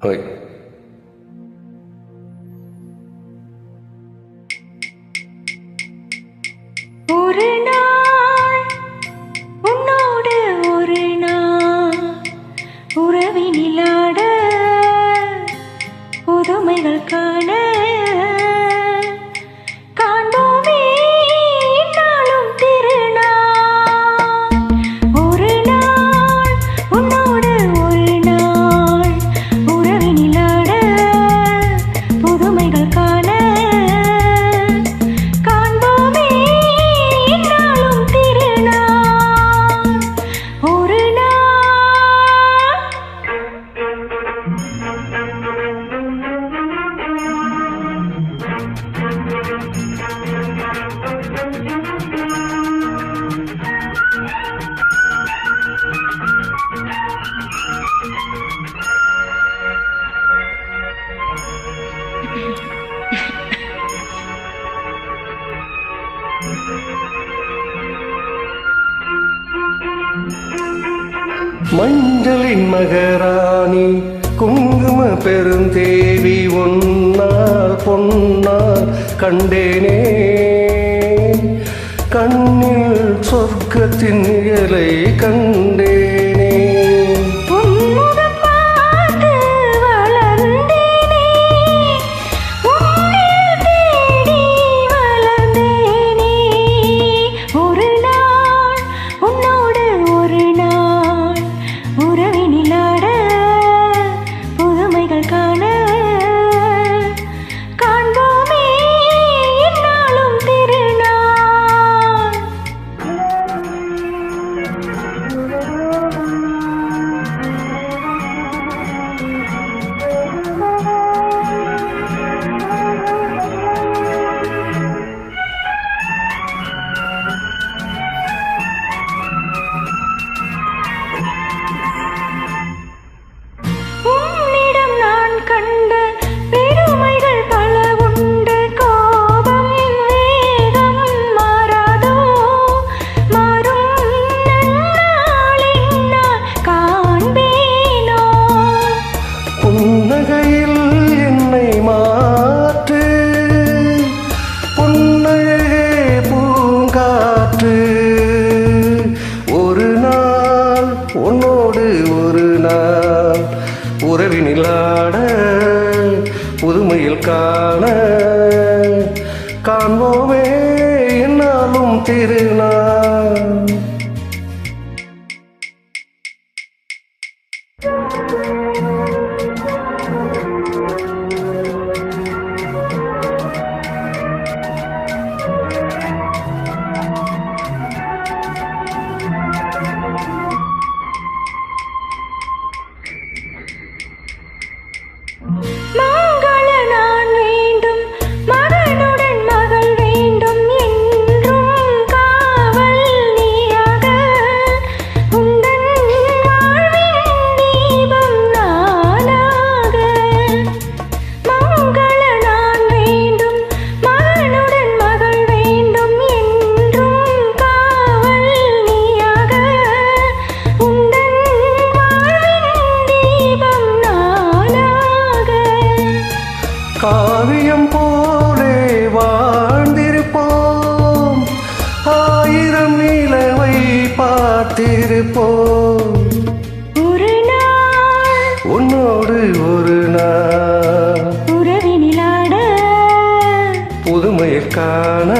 ஹோய். ஒரு நாள் உன்னோடு ஒரு நாள் உறவினிலாட புதுமைகள் காண காண்போமே நாளும் திருநாள். ஒரு நாள் உன்னோடு ஒரு நாள் உறவினிலாட புதுமைகள் காண காண்போமே நாளும் திருநாள். ஒரு மஞ்சளின் மகராணி குங்கும பெருந்தேவி ஒன்னால் பொன்னால் கண்டேனே, கண்ணில் சொர்க்கத்தின் இலை கண்டேனே. உன்முகம் பார்த்து வளர்ந்தேனே, உன்னில் தேடி வளர்ந்தேனே. ஒரு நாள் உன்னோடு ஒரு நாள் உறவினிலாட புதுமைகள் காண காண்போமே நாளும் திருநாள். உன்னிடம் நான் கண்ட பெருமைகள் பல உண்டு, கோபம் வேகம் மாறாதோ, மாறும் நன்னாளில் நான் காண்பேனோ. புன்னகையில் என்னை மாற்று, புன்னகையே பூங்காற்று. ஒரு நாள் உன்னோடு ஒரு நாள் உறவினிலாட புதுமையில் காண காண்போமே என்னாலும் திருநாள். மங்கள நான் வேண்டும், மகனுடன் மகள் வேண்டும், என்றும் காவல் நீயாக, உந்தன் வாழ்வின் தீபம் நானாக. மங்கள நான் வேண்டும், மகனுடன் மகள் வேண்டும், என்றும் காவல் நீயாக, உந்தன் வாழ்வின் தீபம் நானாக. காவியம் போலே வாழ்ந்திருப்போம், ஆயிரம் நிலவை பார்த்திருப்போம். ஒரு நாள் உன்னோடு ஒரு நாள் உறவினிலாட புதுமையை காண